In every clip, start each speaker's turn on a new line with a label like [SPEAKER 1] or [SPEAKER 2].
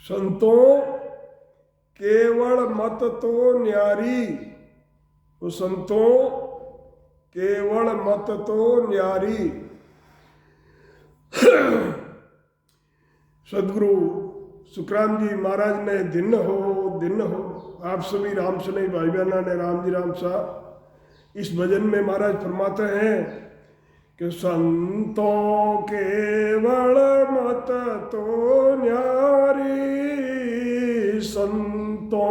[SPEAKER 1] संतों केवल मत तो न्यारी, वो संतों केवल मत तो न्यारी। सदगुरु सुखराम जी महाराज ने दिन हो आप सभी राम सने भाई बहना ने राम जी राम साहब इस भजन में महाराज फरमाते हैं कि संतों केवल मत तो न्यारी, संतों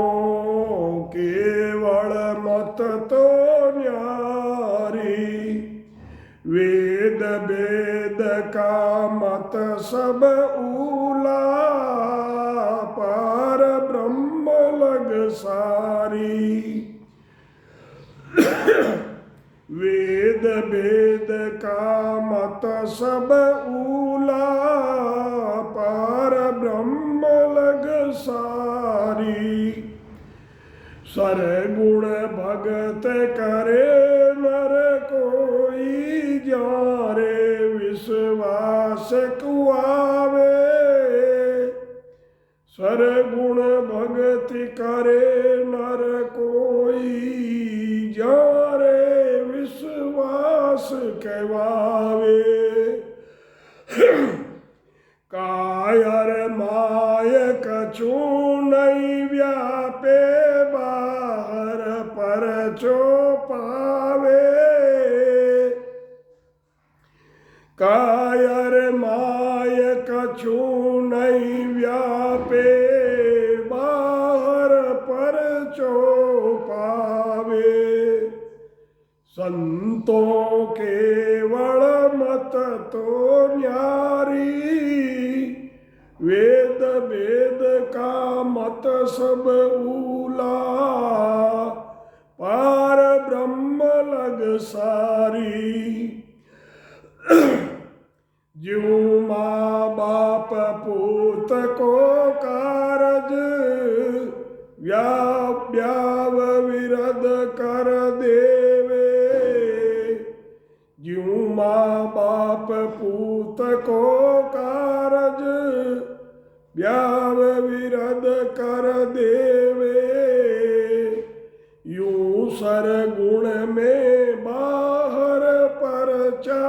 [SPEAKER 1] केवल मत तो न्यारी, वेद वेद का मत सब ऊला, पार ब्रह्म लग सारी। वेद वेद का मत सब ऊला, पार ब्रह्म लग सारी। सरगुण भगत करे नर कोई, जारे विश्वास कुआवे। सरगुण भगति करे नर कोई, जारे विश्वास कहवावे। कायर माय कछु नहीं व्यापे, बाहर पर चो पावे। कायर माय कछु नहीं व्यापे, बाहर पर चो पावे। संतों केवल मत तो न्यारी, वेद वेद का मत सब ऊला, पार ब्रह्म लग सारी। ज्यों माँ बाप पूत को कारज, व्याव विरद कर देवे। ज्यों माँ बाप पूत को कारज, व्याव विरद कर देवे। यूं सरगुण में बाहर परचा,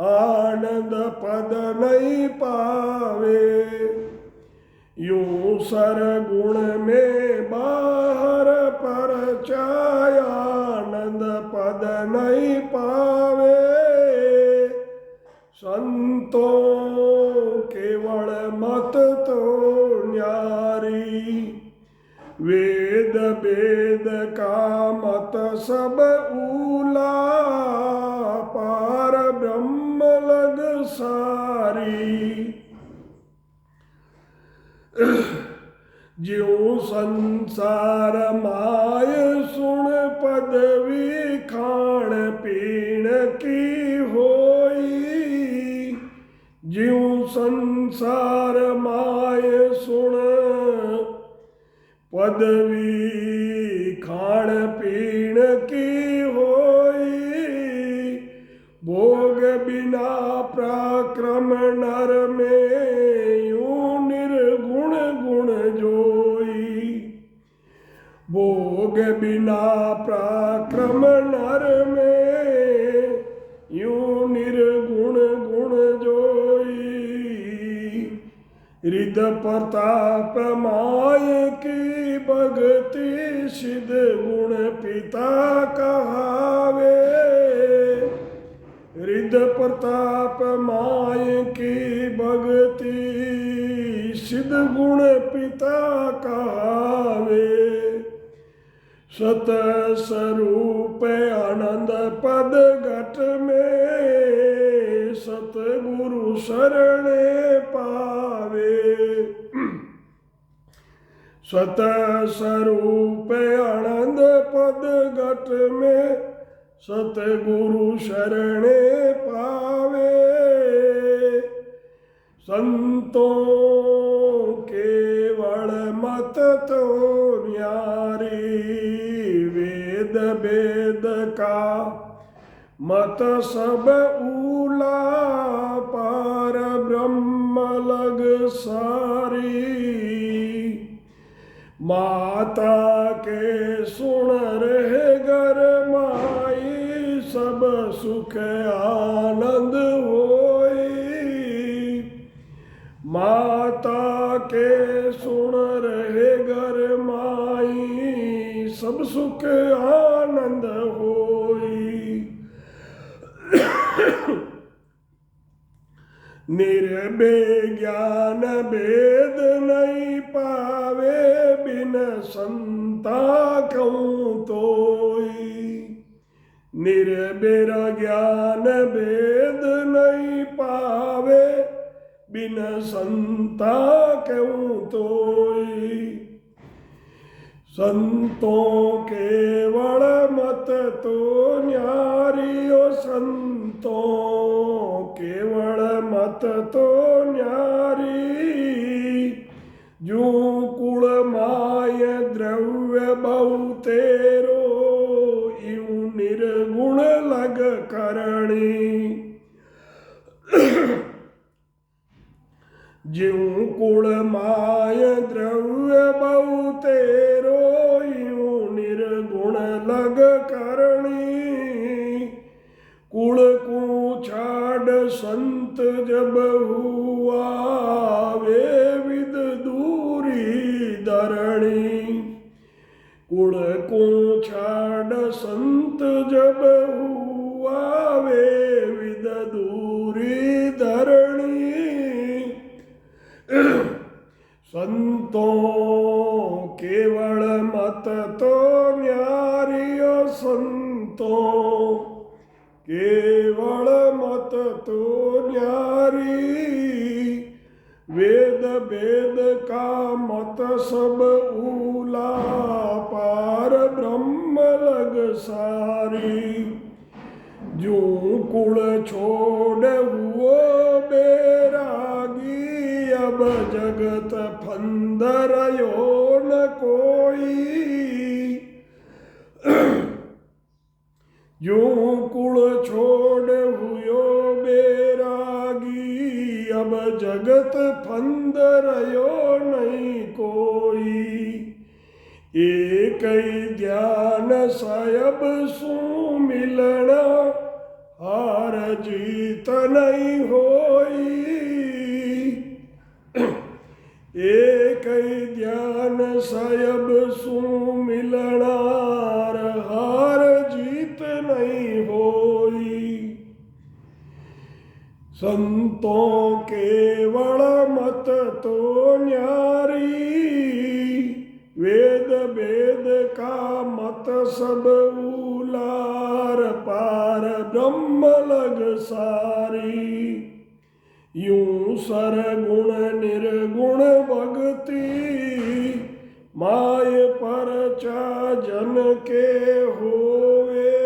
[SPEAKER 1] आनंद पद नहीं पावे। यूं सरगुण में बाहर परचा, आनंद पद नहीं पावे। संतों केवल मत तो न्यारी, वेद वेद का मत सब ऊला, पार ब्रह्म लग सारी। ज्यों संसार माय सुन पदवी, खान पीण की होई। ज्यों संसार माय सुन पदवी, खान पीण की होई। भोग बिना पराक्रम नर में, यूं निर्गुण गुण जोई। भोग बिना पराक्रम नर में, यूं निर्गुण गुण जोई। रिद प्रताप माय की भगति, सिद्ध गुण पिता कहावे। रिद प्रताप माय की भगति, सिद्ध गुण पिता कहावे। सत स्वरूप आनंद पद घट में, सतगुरु शरणे पावे। सत स्वरूप आनंद पद घट में, सतगुरु शरणे पावे। संतों केवल मत तो न्यारी, वेद वेद का मत सब ऊला, पार ब्रह्म लग सारी। माता के सुन रहे घर माई, सब सुख आनंद होई। माता के सुन रहे घर माई, सब सुख आनंद होई। निर्बे ज्ञान भेद नहीं पावे, बिन संता कहूँ तोई। निर्बेर ज्ञान भेद नहीं पावे, बिन संता कहूँ तोई। संतों केवल मत तो न्यारियो, संतों केवल मत तो न्यारी। जू कुल माय द्रव्य बहु तेरो, यूं निर्गुण लग करणी। ज्यों कुल माय द्रव्य बहु तेरो, यूं निर्गुण लग करणी। कुल को छाड़ संत जब हुआ, वे विद दूरी धरणी। कुल को छाड़ संत जब हुआ, वे विद दूरी धरणी। संतों केवल मत तो न्यारियो, संतों केवल मत तो न्यारी। वेद वेद का मत सब ऊला, पार ब्रह्म लग सारी। जो कुल छोड़ हुओ बैरागी, अब जगत फंदर यो न कोई। जो कुल छोड़ हुयो बैरागी, अब जगत फंदर यो नहीं कोई। एक ही ध्यान सायब सु मिलना, हार जीत नहीं होई। एक ही ध्यान सायब सु मिलना, हार जीत नहीं होई। संतों केवल मत तो न्यारी, वेद वेद का मत सब उलार, पार ब्रह्म लग सारी। यूं सरगुण निर्गुण भगति, माय परचा जन के होवे।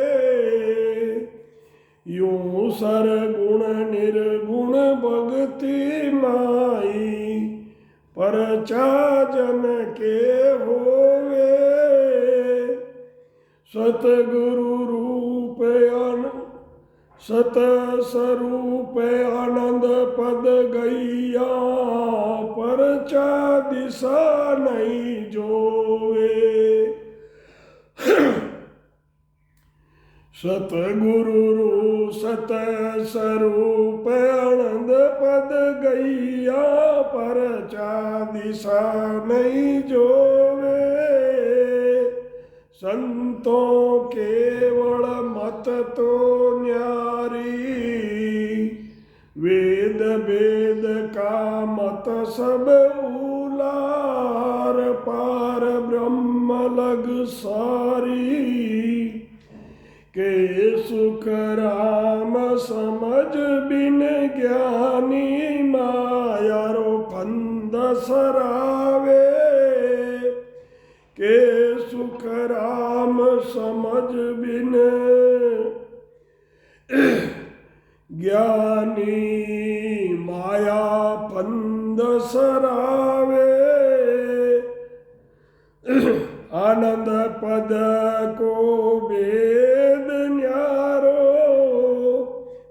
[SPEAKER 1] यूं सरगुण निर्गुण भगति, माई परचा जन के होवे। सतगुरु रूप सत स्वरूप आनंद पद गैया, परचा दिशा नहीं जोवे। सतगुरु सत स्वरूप आनंद पद गैया, परचा दिशा नहीं जोवे। संतों केवल मत तो न्यारी, वेद वेद का मत सब उलार, पार ब्रह्म लग सारी। के सुख राम समझ बिन ज्ञानी, मायारो फंद सरावे। के सुख राम समझ बिन ज्ञानी, माया फंद सरावे। आनंद पद को वेद न्यारो,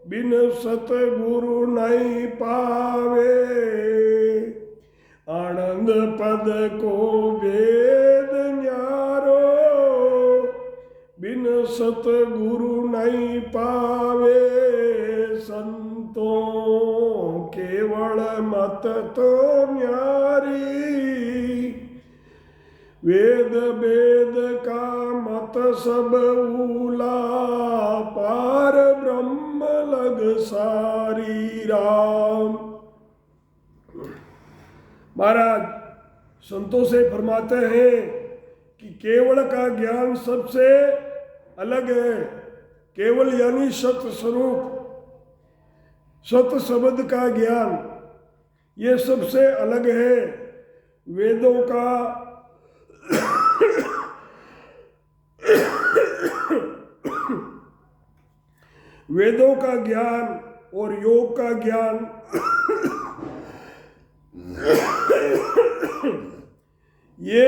[SPEAKER 1] बिन सतगुरु नहीं पावे। आनंद पद को वेद न्यारो, बिन सतगुरु नहीं पावे संतों, केवल मत तो न्यारी। वेद वेद का मत सब ऊला, पार ब्रह्म लग सारी राम। महाराज संतों से फरमाते हैं कि केवल का ज्ञान सबसे अलग है। केवल यानी सत स्वरूप, सत शब्द का ज्ञान, ये सबसे अलग है। वेदों का वेदों का ज्ञान और योग का ज्ञान ये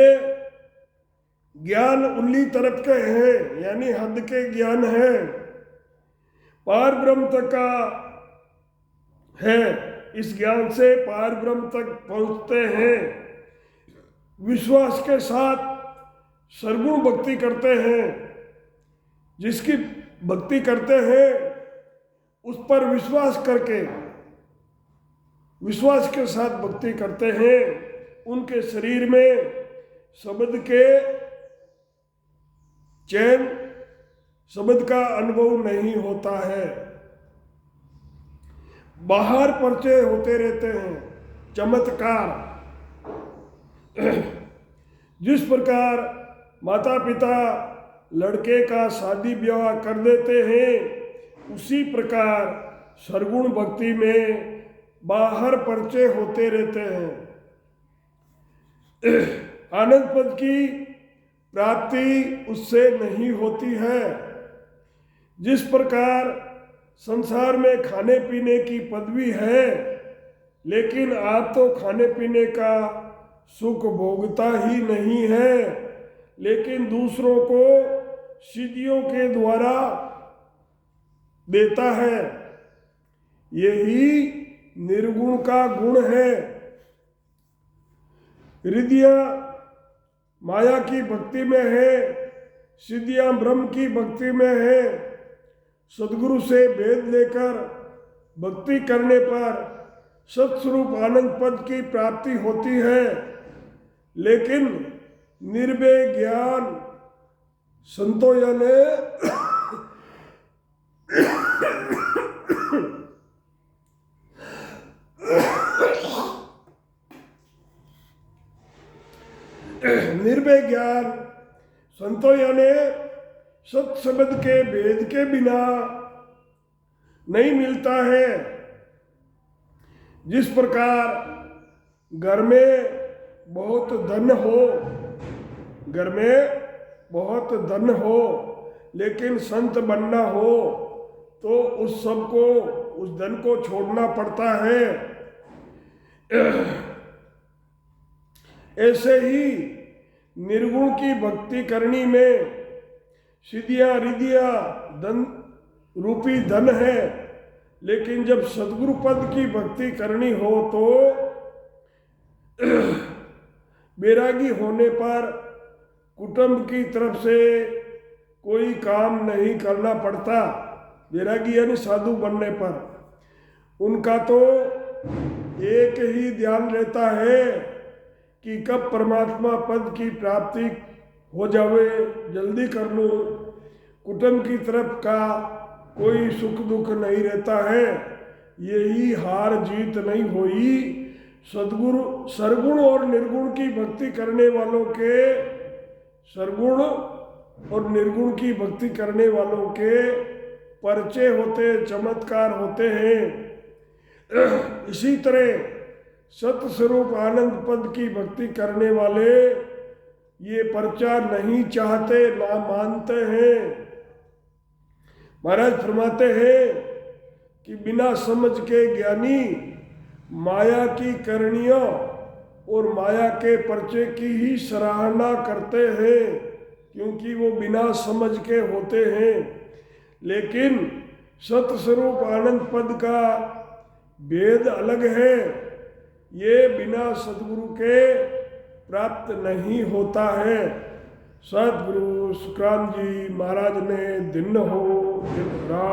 [SPEAKER 1] ज्ञान उल्ली तरफ के हैं, यानी हद के ज्ञान है, पार ब्रह्म तक का है। इस ज्ञान से पार ब्रह्म तक पहुंचते हैं। विश्वास के साथ सरगुण भक्ति करते हैं। जिसकी भक्ति करते हैं उस पर विश्वास करके, विश्वास के साथ भक्ति करते हैं, उनके शरीर में शब्द के चैन, शब्द का अनुभव नहीं होता है। बाहर परिचय होते रहते हैं, चमत्कार। जिस प्रकार माता पिता लड़के का शादी ब्याह कर देते हैं, उसी प्रकार सरगुण भक्ति में बाहर परिचय होते रहते हैं। आनंद पद की प्राप्ति उससे नहीं होती है। जिस प्रकार संसार में खाने पीने की पदवी है, लेकिन आप तो खाने पीने का सुख भोगता ही नहीं है, लेकिन दूसरों को सिद्धियों के द्वारा देता है। यही निर्गुण का गुण है। रिद्धियां माया की भक्ति में है, सिद्धियां ब्रह्म की भक्ति में है। सदगुरु से भेद लेकर भक्ति करने पर सत्स्वरूप आनंद पद की प्राप्ति होती है, लेकिन निर्भय ज्ञान संतों यानी निर्भय ज्ञान संतों यानी सत शब्द के भेद के बिना नहीं मिलता है। जिस प्रकार घर में बहुत धन हो, घर में बहुत धन हो, लेकिन संत बनना हो तो उस सब को, उस धन को छोड़ना पड़ता है। ऐसे ही निर्गुण की भक्ति करनी में सिद्धियां रिद्धियां धन रूपी धन है, लेकिन जब सदगुरु पद की भक्ति करनी हो तो बैरागी होने पर कुटुंब की तरफ से कोई काम नहीं करना पड़ता। बैरागी यानी साधु बनने पर उनका तो एक ही ध्यान रहता है कि कब परमात्मा पद की प्राप्ति हो जावे, जल्दी कर लूँ। कुटुंब की तरफ का कोई सुख दुख नहीं रहता है। यही हार जीत नहीं हुई। सद्गुरु सरगुण और निर्गुण की भक्ति करने वालों के, सरगुण और निर्गुण की भक्ति करने वालों के परिचय होते, चमत्कार होते हैं। इसी तरह सत स्वरूप आनंद पद की भक्ति करने वाले ये प्रचार नहीं चाहते, ना मानते हैं। महाराज फरमाते हैं कि बिना समझ के ज्ञानी माया की करणियों और माया के परिचय की ही सराहना करते हैं, क्योंकि वो बिना समझ के होते हैं। लेकिन सत स्वरूप आनंद पद का भेद अलग है। ये बिना सदगुरु के प्राप्त नहीं होता है। सदगुरु सुखराम जी महाराज ने दिन हो दिन रात